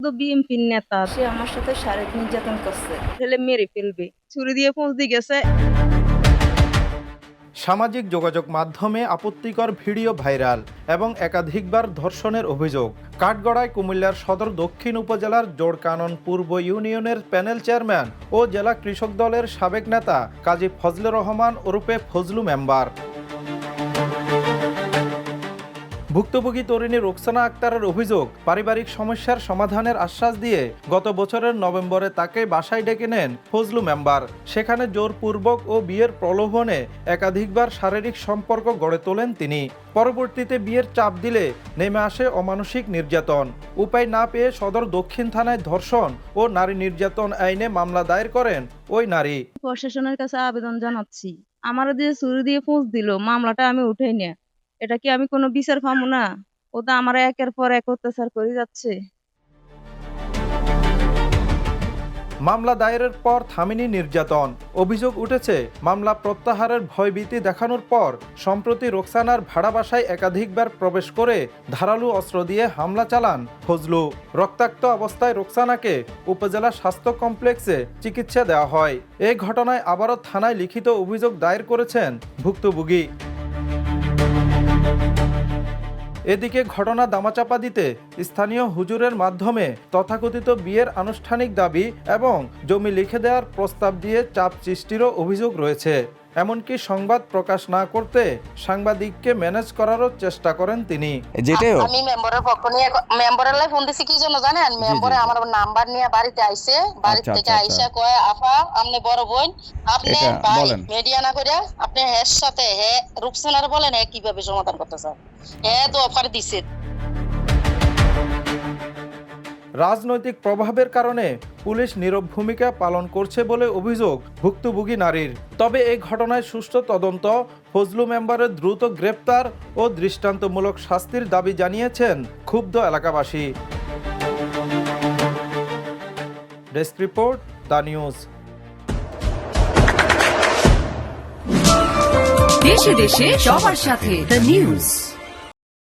তো বিএনপির নেতা, সে আমার সাথে শারীরিক নির্যাতন করছে, ফেলে মেরে ফেলবে, ছুরি দিয়ে পৌঁছে গেছে। সামাজিক যোগাযোগ মাধ্যমে আপত্তিকর ভিডিও ভাইরাল এবং একাধিকবার ধর্ষণের অভিযোগ। কাঠগড়ায় কুমিল্লার সদর দক্ষিণ উপজেলার জোড়কানন পূর্ব ইউনিয়নের প্যানেল চেয়ারম্যান ও জেলা কৃষক দলের সাবেক নেতা কাজী ফজলুর রহমান ওরফে ফজলু মেম্বার। ভুক্তভোগী তরুণী রোকসানা আক্তারের অভিযোগ, পারিবারিক সমস্যার সমাধানের আশ্বাস দিয়ে গত বছরের নভেম্বরে তাকে বাসায় ডেকে নেন ফজলু মেম্বার। সেখানে জোরপূর্বক ও বিয়ের প্রলোভনে একাধিকবার শারীরিক সম্পর্ক গড়ে তোলেন তিনি। পরবর্তীতে বিয়ের চাপ দিলে নেমে আসে অমানসিক নির্যাতন। উপায় না পেয়ে সদর দক্ষিণ থানায় ধর্ষণ ও নারী নির্যাতন আইনে মামলা দায়ের করেন ওই নারী। প্রশাসনের কাছে আবেদন জানাচ্ছি, আমারও যে ছুরি দিয়ে পৌঁছ দিল, মামলাটা আমি উঠাই না। এটা কি আমি কোনো বিচার পাবো না? ও তো আমার একের পর এক অত্যাচার করে যাচ্ছে। মামলা দায়েরের পর থামেনি নির্যাতন। অভিযোগ উঠেছে, মামলা প্রত্যাহারের ভয়ভীতি দেখানোর পর সম্প্রতি রোকসানার ভাড়া বাসায় একাধিকবার প্রবেশ করে ধারালো অস্ত্র দিয়ে হামলা চালান ফজলু। রক্তাক্ত অবস্থায় রোকসানাকে উপজেলা স্বাস্থ্য কমপ্লেক্সে চিকিৎসা দেওয়া হয়। এই ঘটনায় আবারও থানায় লিখিত অভিযোগ দায়ের করেছেন ভুক্তভোগী। এদিকে ঘটনা দামাচাপা দিতে স্থানীয় হুজুরের মাধ্যমে তথাকথিত বিয়ের আনুষ্ঠানিক দাবি এবং জমি লিখে দেওয়ার প্রস্তাব দিয়ে চাপ সৃষ্টিরও অভিযোগ রয়েছে। এমনকি সংবাদ প্রকাশ না করতে সাংবাদিককে ম্যানেজ করারও চেষ্টা করেন তিনি। আমি মেম্বারের পক্ষ নিয়ে মেম্বারের লাই ফোন দিছি, কি জন্য জানেন? মেম্বারে আমার নাম্বার নিয়ে বাড়িতে আইছে, বাড়ি থেকে আইসা কয়, আফা আপনি বড় বোন, আপনি ভাই মিডিয়া না করে আপনি হের সাথে রুকসানার বলেন কিভাবে সমাধান করতে চান। তো অফার দিছে। রাজনৈতিক প্রভাবের কারণে পুলিশ নীরব ভূমিকা পালন করছে বলে অভিযোগ ভুক্তভোগী নারীর। তবে এই ঘটনায় সুষ্ঠু তদন্ত, ফজলু মেম্বারের দ্রুত গ্রেপ্তার ও দৃষ্টান্তমূলক শাস্তির দাবি জানিয়েছেন ক্ষুব্ধ এলাকাবাসী। Desk report, the news. দেশে দেশে সবার সাথে দ্য নিউজ।